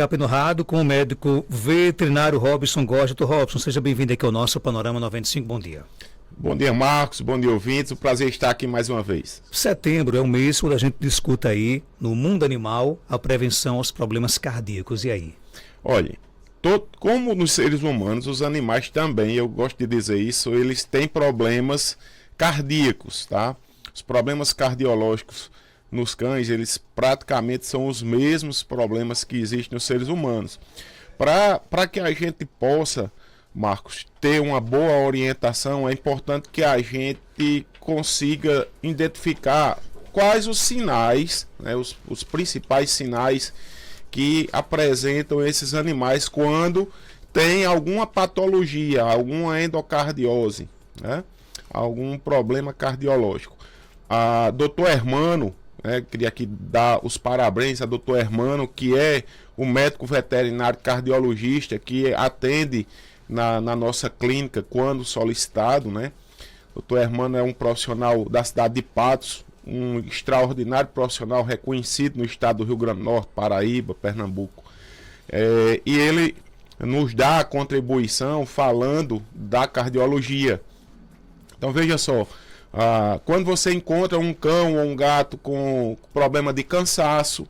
Apenorrado com o médico veterinário Robson Góes. Doutor Robson, seja bem-vindo aqui ao nosso Panorama 95. Bom dia. Bom dia, Marcos. Bom dia, ouvintes. Um prazer estar aqui mais uma vez. Setembro é um mês onde a gente discuta aí, no mundo animal, a prevenção aos problemas cardíacos. E aí? Olha, como nos seres humanos, os animais também, eu gosto de dizer isso, eles têm problemas cardíacos, tá? Os problemas cardiológicos nos cães, eles praticamente são os mesmos problemas que existem nos seres humanos. Para que a gente possa, Marcos, ter uma boa orientação, é importante que a gente consiga identificar quais os sinais, né, os principais sinais que apresentam esses animais quando tem alguma patologia, alguma endocardiose, né, algum problema cardiológico. A doutor Hermano, queria aqui dar os parabéns a doutor Hermano, que é o médico veterinário cardiologista que atende na nossa clínica quando solicitado, né? Doutor Hermano é um profissional da cidade de Patos, um extraordinário profissional reconhecido no estado do Rio Grande do Norte, Paraíba, Pernambuco. E ele nos dá a contribuição falando da cardiologia. Então veja só, quando você encontra um cão ou um gato com problema de cansaço,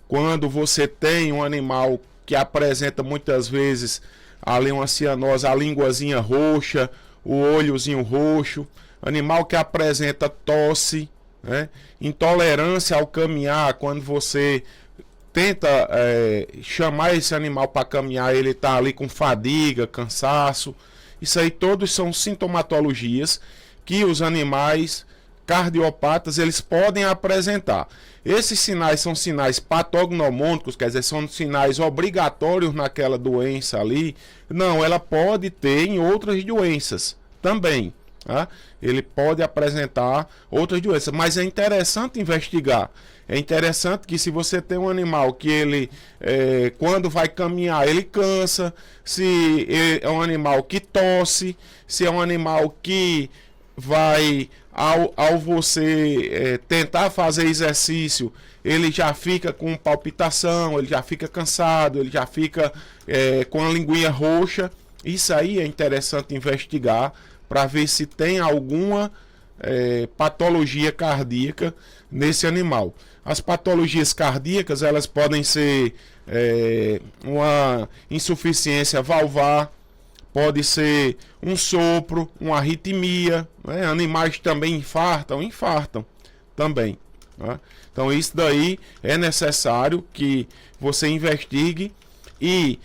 quando você tem um animal que apresenta muitas vezes ali uma cianose, a linguazinha roxa, o olhozinho roxo, animal que apresenta tosse, né? Intolerância ao caminhar, quando você tenta chamar esse animal para caminhar, ele está ali com fadiga, cansaço. Isso aí todos são sintomatologias que os animais cardiopatas eles podem apresentar. Esses sinais são sinais patognomônicos, quer dizer, são sinais obrigatórios naquela doença ali. Não, ela pode ter em outras doenças também. Tá? Ele pode apresentar outras doenças, mas é interessante investigar. É interessante que se você tem um animal que ele, quando vai caminhar, ele cansa, se é um animal que tosse, se é um animal que vai, ao você tentar fazer exercício, ele já fica com palpitação, ele já fica cansado, ele já fica com a linguinha roxa. Isso aí é interessante investigar para ver se tem alguma patologia cardíaca nesse animal. As patologias cardíacas elas podem ser uma insuficiência valvar, pode ser um sopro, uma arritmia, né? Animais também infartam também. Né? Então isso daí é necessário que você investigue e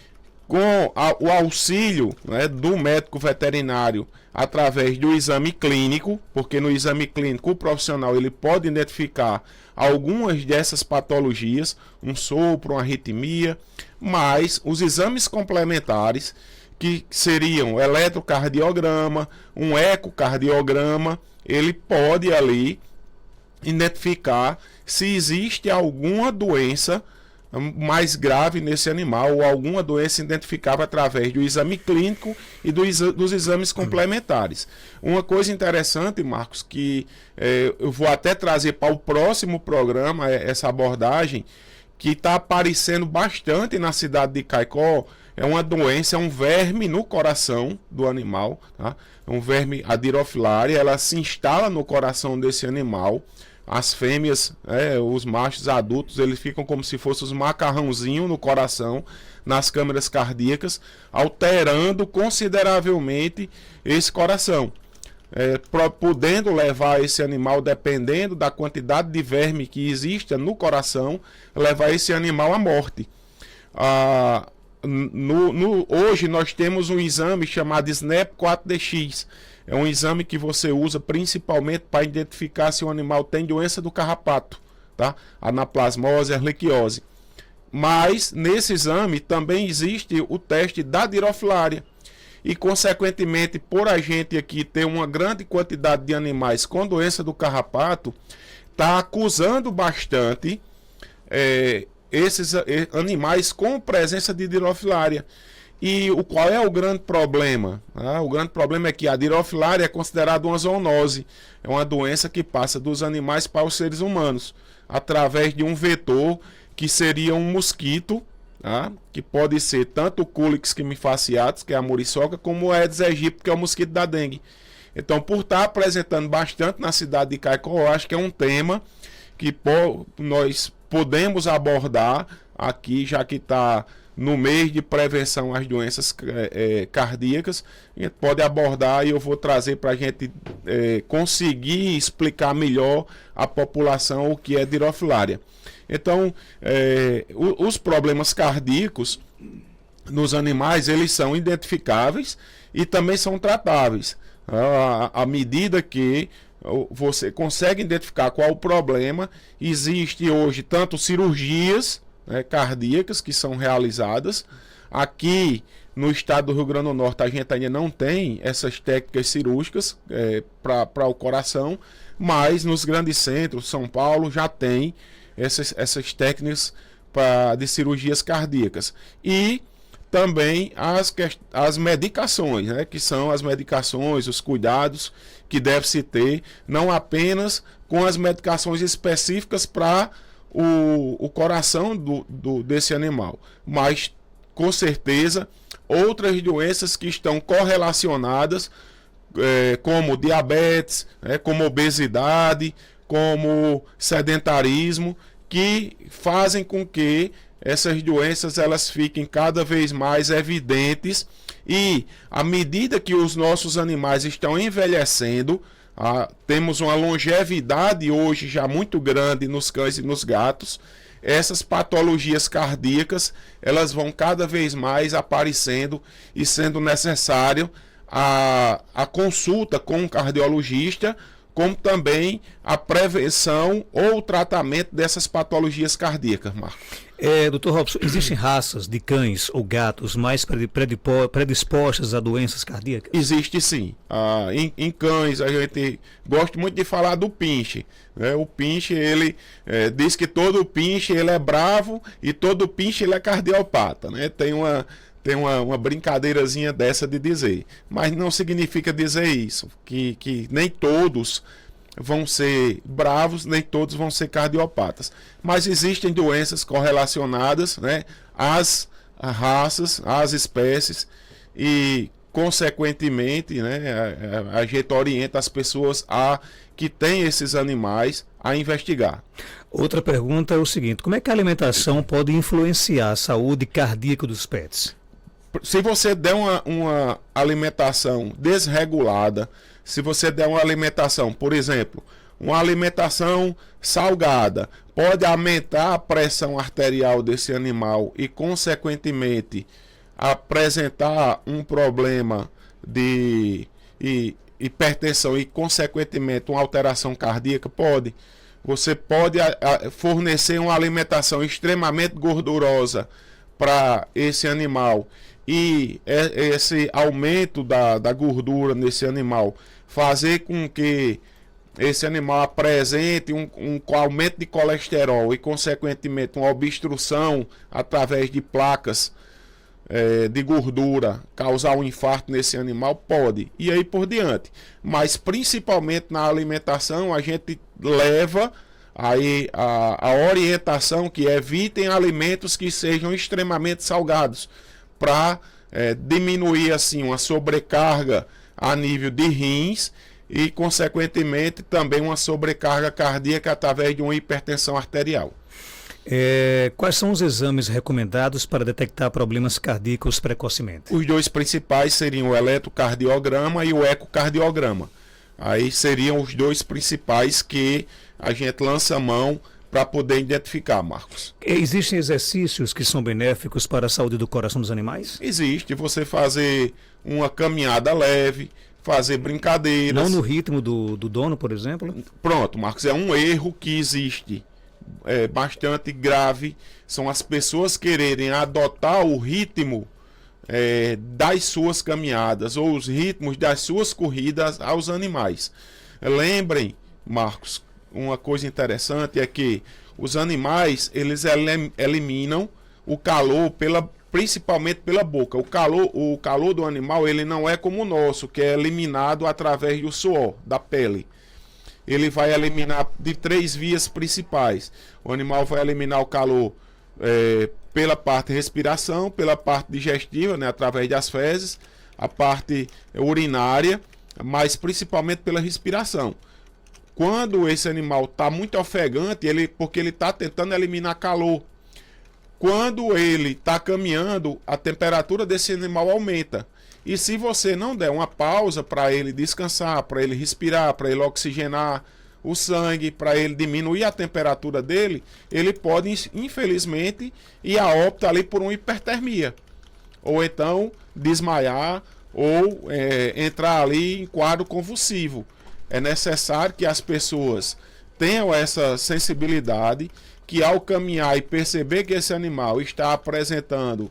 com o auxílio, né, do médico veterinário através do exame clínico, porque no exame clínico o profissional ele pode identificar algumas dessas patologias, um sopro, uma arritmia, mas os exames complementares, que seriam um eletrocardiograma, um ecocardiograma, ele pode ali identificar se existe alguma doença mais grave nesse animal ou alguma doença identificável através do exame clínico e dos exames complementares. Uma coisa interessante, Marcos, que eu vou até trazer para o próximo programa essa abordagem, que está aparecendo bastante na cidade de Caicó, é uma doença, é um verme no coração do animal, tá? É um verme, a Dirofilaria, ela se instala no coração desse animal. As fêmeas, os machos adultos, eles ficam como se fossem os macarrãozinhos no coração, nas câmeras cardíacas, alterando consideravelmente esse coração. Podendo levar esse animal, dependendo da quantidade de verme que exista no coração, levar esse animal à morte. Hoje nós temos um exame chamado SNAP 4DX. É um exame que você usa principalmente para identificar se o animal tem doença do carrapato, tá? Anaplasmose, erliquiose. Mas nesse exame também existe o teste da Dirofilaria. E consequentemente, por a gente aqui ter uma grande quantidade de animais com doença do carrapato, está acusando bastante esses animais com presença de Dirofilaria. E qual é o grande problema? O grande problema é que a Dirofilaria é considerada uma zoonose. É uma doença que passa dos animais para os seres humanos, através de um vetor que seria um mosquito, tá? Que pode ser tanto o Culex quimifaciatus, que é a muriçoca, como o Aedes aegypti, que é o mosquito da dengue. Então, por estar apresentando bastante na cidade de Caicó, eu acho que é um tema que nós podemos abordar aqui, já que está no mês de prevenção às doenças cardíacas. A gente pode abordar e eu vou trazer para a gente conseguir explicar melhor à população o que é dirofilária. Então, os problemas cardíacos nos animais, eles são identificáveis e também são tratáveis. À medida que você consegue identificar qual o problema, existe hoje tanto cirurgias, né, cardíacas que são realizadas. Aqui no estado do Rio Grande do Norte a gente ainda não tem essas técnicas cirúrgicas para o coração, mas nos grandes centros, São Paulo, já tem essas técnicas de cirurgias cardíacas. E também as medicações, né, que são as medicações, os cuidados que deve-se ter, não apenas com as medicações específicas para o coração desse animal, mas com certeza outras doenças que estão correlacionadas, como diabetes, como obesidade, como sedentarismo, que fazem com que essas doenças elas fiquem cada vez mais evidentes, e à medida que os nossos animais estão envelhecendo, temos uma longevidade hoje já muito grande nos cães e nos gatos, essas patologias cardíacas elas vão cada vez mais aparecendo e sendo necessário a consulta com um cardiologista, como também a prevenção ou o tratamento dessas patologias cardíacas, Marco. Dr. Robson, existem raças de cães ou gatos mais predispostas a doenças cardíacas? Existe sim. Em cães, a gente gosta muito de falar do pinche, né? O pinche, ele diz que todo pinche ele é bravo e todo pinche ele é cardiopata, né? Tem uma brincadeirazinha dessa de dizer, mas não significa dizer isso, que nem todos vão ser bravos, nem todos vão ser cardiopatas, mas existem doenças correlacionadas, né, às raças, às espécies, e consequentemente, né, a gente orienta as pessoas que têm esses animais a investigar. Outra pergunta é o seguinte: como é que a alimentação pode influenciar a saúde cardíaca dos pets? Se você der uma alimentação desregulada, se você der uma alimentação, por exemplo, uma alimentação salgada, pode aumentar a pressão arterial desse animal e, consequentemente, apresentar um problema de hipertensão e, consequentemente, uma alteração cardíaca? Pode. Você pode fornecer uma alimentação extremamente gordurosa para esse animal, e esse aumento da gordura nesse animal fazer com que esse animal apresente um aumento de colesterol e, consequentemente, uma obstrução através de placas de gordura, causar um infarto nesse animal? Pode. E aí por diante. Mas, principalmente na alimentação, a gente leva aí a orientação que evitem alimentos que sejam extremamente salgados, para diminuir assim uma sobrecarga a nível de rins e, consequentemente, também uma sobrecarga cardíaca através de uma hipertensão arterial. Quais são os exames recomendados para detectar problemas cardíacos precocemente? Os dois principais seriam o eletrocardiograma e o ecocardiograma. Aí seriam os dois principais que a gente lança a mão para poder identificar, Marcos. Existem exercícios que são benéficos para a saúde do coração dos animais? Existe. Você fazer uma caminhada leve, fazer brincadeiras. Não no ritmo do dono, por exemplo? Pronto, Marcos, é um erro que existe, bastante grave. São as pessoas quererem adotar o ritmo das suas caminhadas ou os ritmos das suas corridas aos animais. Lembrem, Marcos, uma coisa interessante é que os animais, eles eliminam o calor principalmente pela boca. O calor do animal, ele não é como o nosso, que é eliminado através do suor, da pele. Ele vai eliminar de 3 vias principais. O animal vai eliminar o calor pela parte respiração, pela parte digestiva, né, através das fezes, a parte urinária, mas principalmente pela respiração. Quando esse animal está muito ofegante, porque ele está tentando eliminar calor. Quando ele está caminhando, a temperatura desse animal aumenta. E se você não der uma pausa para ele descansar, para ele respirar, para ele oxigenar o sangue, para ele diminuir a temperatura dele, ele pode, infelizmente, ir a óbito ali por uma hipertermia. Ou então desmaiar, ou entrar ali em quadro convulsivo. É necessário que as pessoas tenham essa sensibilidade, que ao caminhar e perceber que esse animal está apresentando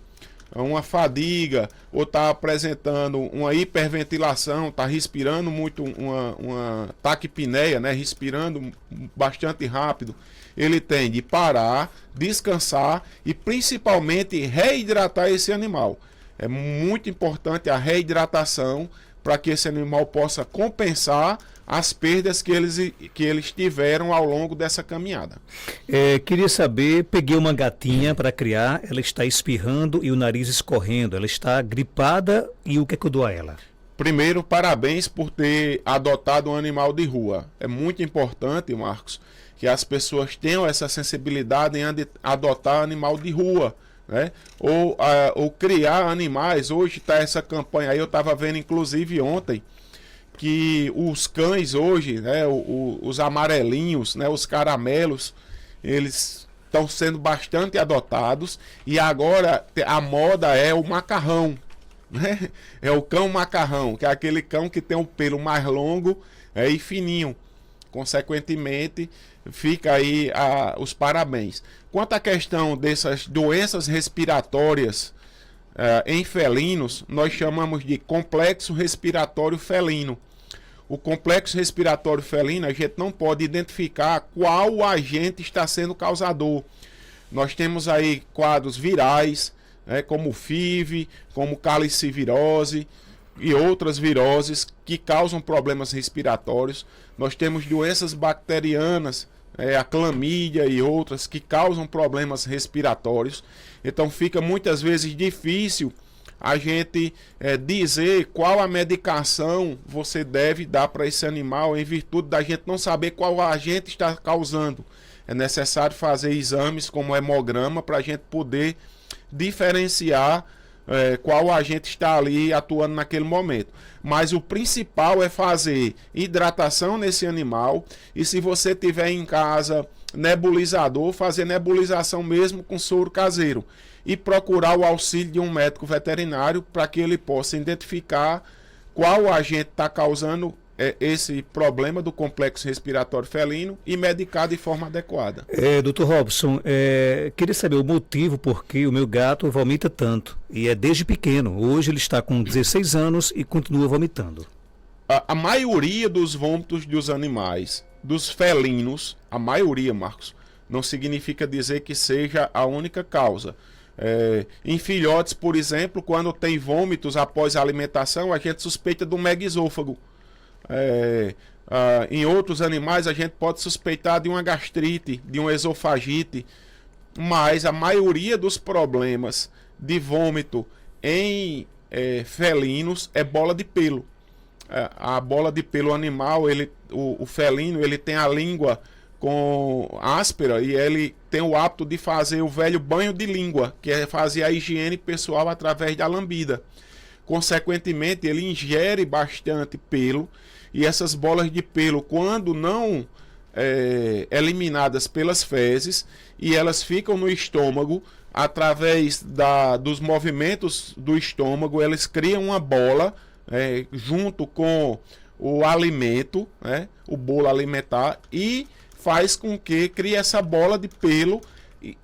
uma fadiga ou está apresentando uma hiperventilação, está respirando muito, uma taquipneia, né, respirando bastante rápido, ele tem de parar, descansar e principalmente reidratar esse animal. É muito importante a reidratação para que esse animal possa compensar as perdas que eles tiveram ao longo dessa caminhada. Queria saber, peguei uma gatinha para criar, ela está espirrando e o nariz escorrendo, ela está gripada e o que é que eu dou a ela? Primeiro, parabéns por ter adotado um animal de rua. É muito importante, Marcos, que as pessoas tenham essa sensibilidade em adotar animal de rua, né? Ou criar animais. Hoje está essa campanha aí, eu estava vendo inclusive ontem, que os cães hoje, né, os amarelinhos, né, os caramelos, eles estão sendo bastante adotados e agora a moda é o macarrão, né? É o cão macarrão, que é aquele cão que tem um pelo mais longo e fininho. Consequentemente, fica aí os parabéns. Quanto à questão dessas doenças respiratórias em felinos, nós chamamos de complexo respiratório felino. O complexo respiratório felino, a gente não pode identificar qual agente está sendo causador. Nós temos aí quadros virais, né, como FIV, como calicivirose e outras viroses que causam problemas respiratórios. Nós temos doenças bacterianas, a clamídia e outras que causam problemas respiratórios. Então fica muitas vezes difícil a gente dizer qual a medicação você deve dar para esse animal em virtude da gente não saber qual agente está causando. É necessário fazer exames como hemograma para a gente poder diferenciar qual agente está ali atuando naquele momento. Mas o principal é fazer hidratação nesse animal e se você tiver em casa nebulizador, fazer nebulização mesmo com soro caseiro e procurar o auxílio de um médico veterinário para que ele possa identificar qual agente está causando esse problema do complexo respiratório felino e medicar de forma adequada. Dr. Robson, queria saber o motivo por que o meu gato vomita tanto. E é desde pequeno. Hoje ele está com 16 anos e continua vomitando. A maioria dos vômitos dos animais, dos felinos, a maioria, Marcos, não significa dizer que seja a única causa. Em filhotes, por exemplo, quando tem vômitos após a alimentação, a gente suspeita do megaesôfago. Em outros animais a gente pode suspeitar de uma gastrite, de uma esofagite, mas a maioria dos problemas de vômito em felinos é bola de pelo. A bola de pelo animal, o felino, ele tem a língua com áspera e ele tem o hábito de fazer o velho banho de língua, que é fazer a higiene pessoal através da lambida. Consequentemente, ele ingere bastante pelo e essas bolas de pelo, quando não eliminadas pelas fezes, e elas ficam no estômago, através dos movimentos do estômago, elas criam uma bola junto com o alimento, né, o bolo alimentar, e faz com que crie essa bola de pelo,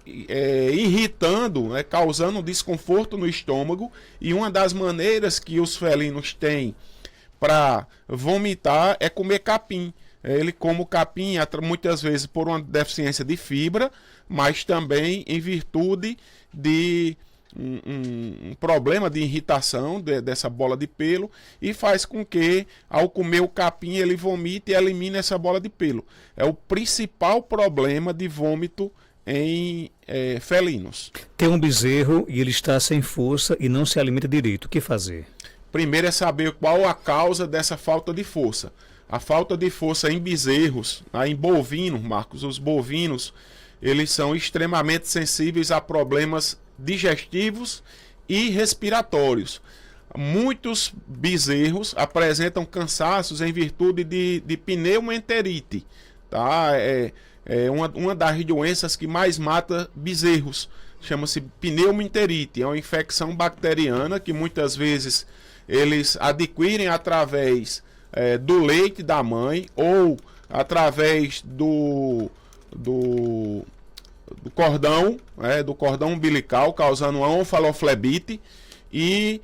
irritando, causando um desconforto no estômago. E uma das maneiras que os felinos têm para vomitar é comer capim. Ele come o capim muitas vezes por uma deficiência de fibra, mas também em virtude de um problema de irritação dessa bola de pelo, e faz com que ao comer o capim ele vomite e elimine essa bola de pelo. É o principal problema de vômito em felinos. Tem um bezerro e ele está sem força e não se alimenta direito. O que fazer? Primeiro é saber qual a causa dessa falta de força. A falta de força em bezerros, em bovinos, Marcos, os bovinos, eles são extremamente sensíveis a problemas digestivos e respiratórios. Muitos bezerros apresentam cansaços em virtude de pneumoenterite, tá? Uma das doenças que mais mata bezerros. Chama-se pneumoenterite. É uma infecção bacteriana que muitas vezes eles adquirem através do leite da mãe ou através do cordão, do cordão umbilical, causando uma onfaloflebite, e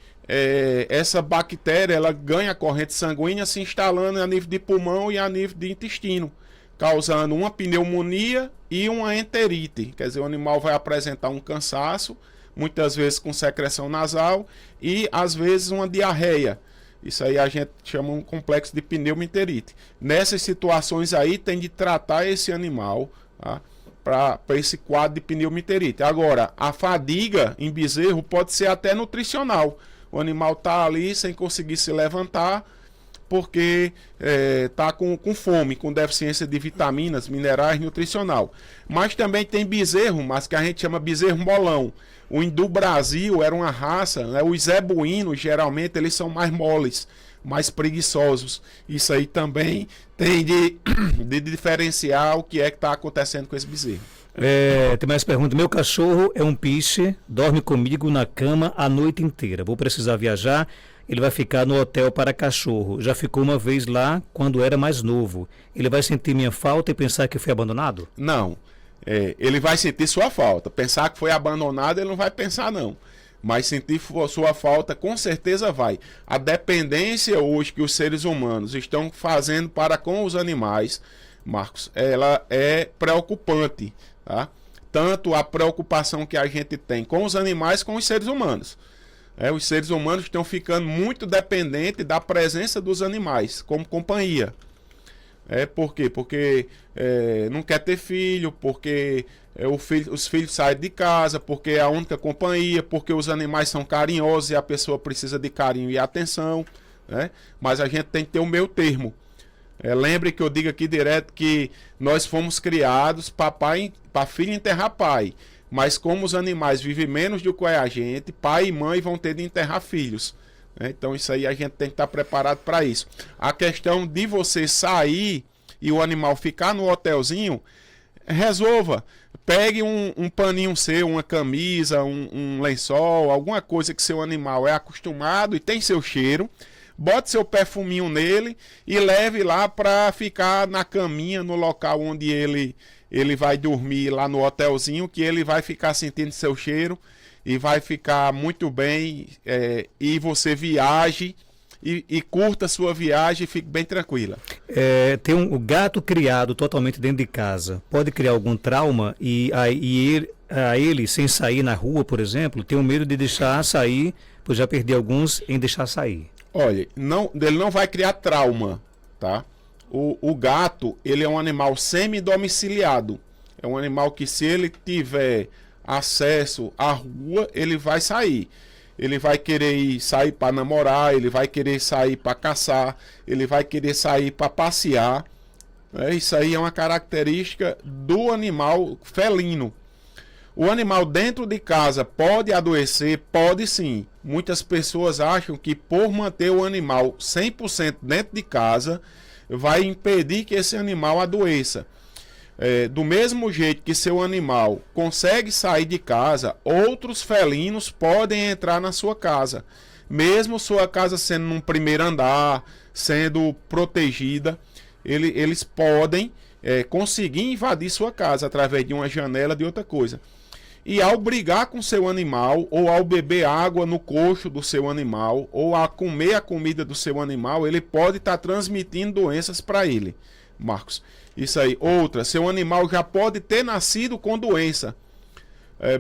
essa bactéria ela ganha corrente sanguínea se instalando a nível de pulmão e a nível de intestino, causando uma pneumonia e uma enterite. Quer dizer, o animal vai apresentar um cansaço, muitas vezes com secreção nasal e às vezes uma diarreia. Isso aí a gente chama um complexo de pneumoenterite. Nessas situações aí tem de tratar esse animal, tá? Para esse quadro de pneumoenterite. Agora, a fadiga em bezerro pode ser até nutricional. O animal está ali sem conseguir se levantar porque está com fome, com deficiência de vitaminas, minerais, nutricional. Mas também tem bezerro, mas que a gente chama bezerro molão. O Hindu Brasil era uma raça, né? Os zebuínos, geralmente, eles são mais moles, mais preguiçosos. Isso aí também tem de diferenciar o que é que está acontecendo com esse bezerro. Tem mais pergunta. Meu cachorro é um piche, dorme comigo na cama a noite inteira. Vou precisar viajar, ele vai ficar no hotel para cachorro. Já ficou uma vez lá quando era mais novo. Ele vai sentir minha falta e pensar que fui abandonado? Não. Ele vai sentir sua falta. Pensar que foi abandonado, ele não vai pensar, não. Mas sentir sua falta, com certeza vai. A dependência hoje que os seres humanos estão fazendo para com os animais, Marcos, ela é preocupante, tá? Tanto a preocupação que a gente tem com os animais, com os seres humanos. Os seres humanos estão ficando muito dependentes da presença dos animais como companhia. Por quê? Porque não quer ter filho, porque os filhos saem de casa, porque é a única companhia, porque os animais são carinhosos e a pessoa precisa de carinho e atenção, né? Mas a gente tem que ter o meio termo. Lembre que eu digo aqui direto que nós fomos criados para filho enterrar pai. Mas como os animais vivem menos do que a gente, pai e mãe vão ter de enterrar filhos. Então isso aí a gente tem que estar preparado para isso. A questão de você sair e o animal ficar no hotelzinho, resolva. Pegue um paninho seu, uma camisa, um lençol, alguma coisa que seu animal é acostumado e tem seu cheiro. Bote seu perfuminho nele e leve lá para ficar na caminha, no local onde ele vai dormir lá no hotelzinho, que ele vai ficar sentindo seu cheiro e vai ficar muito bem, e você viaje e curta a sua viagem e fique bem tranquila. Tem um gato criado totalmente dentro de casa, pode criar algum trauma ele sem sair na rua, por exemplo? Tenho medo de deixar sair, pois já perdi alguns em deixar sair. Olha, ele não vai criar trauma, tá? O gato, ele é um animal semi-domiciliado. É um animal que, se ele tiver acesso à rua, ele vai sair. Ele vai querer sair para namorar, ele vai querer sair para caçar, ele vai querer sair para passear. Isso aí é uma característica do animal felino. O animal dentro de casa pode adoecer? Pode sim. Muitas pessoas acham que por manter o animal 100% dentro de casa, vai impedir que esse animal adoeça. Do mesmo jeito que seu animal consegue sair de casa, outros felinos podem entrar na sua casa. Mesmo sua casa sendo num primeiro andar, sendo protegida, eles podem conseguir invadir sua casa através de uma janela, de outra coisa. E ao brigar com seu animal, ou ao beber água no coxo do seu animal, ou a comer a comida do seu animal, ele pode estar transmitindo doenças para ele, Marcos. Isso aí. Outra, seu animal já pode ter nascido com doença.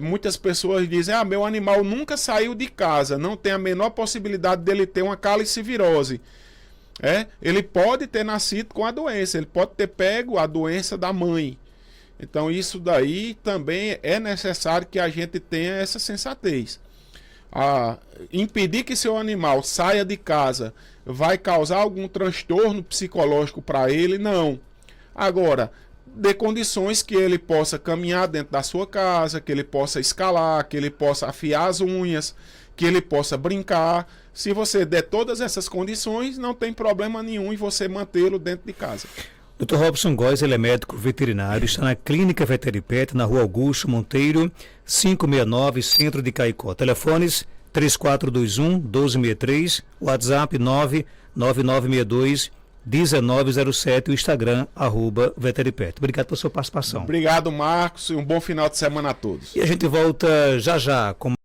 Muitas pessoas dizem, meu animal nunca saiu de casa, não tem a menor possibilidade dele ter uma calicivirose. Ele pode ter nascido com a doença, ele pode ter pego a doença da mãe. Então isso daí também é necessário que a gente tenha essa sensatez. Impedir que seu animal saia de casa vai causar algum transtorno psicológico para ele? Não. Agora, dê condições que ele possa caminhar dentro da sua casa, que ele possa escalar, que ele possa afiar as unhas, que ele possa brincar. Se você der todas essas condições, não tem problema nenhum em você mantê-lo dentro de casa. Dr. Robson Góes, ele é médico veterinário, está na Clínica Veteripet, na Rua Augusto Monteiro, 569, Centro de Caicó. Telefones 3421-1263, WhatsApp 99962-1907, o Instagram, @Veteripet. Obrigado pela sua participação. Obrigado, Marcos, e um bom final de semana a todos. E a gente volta já já com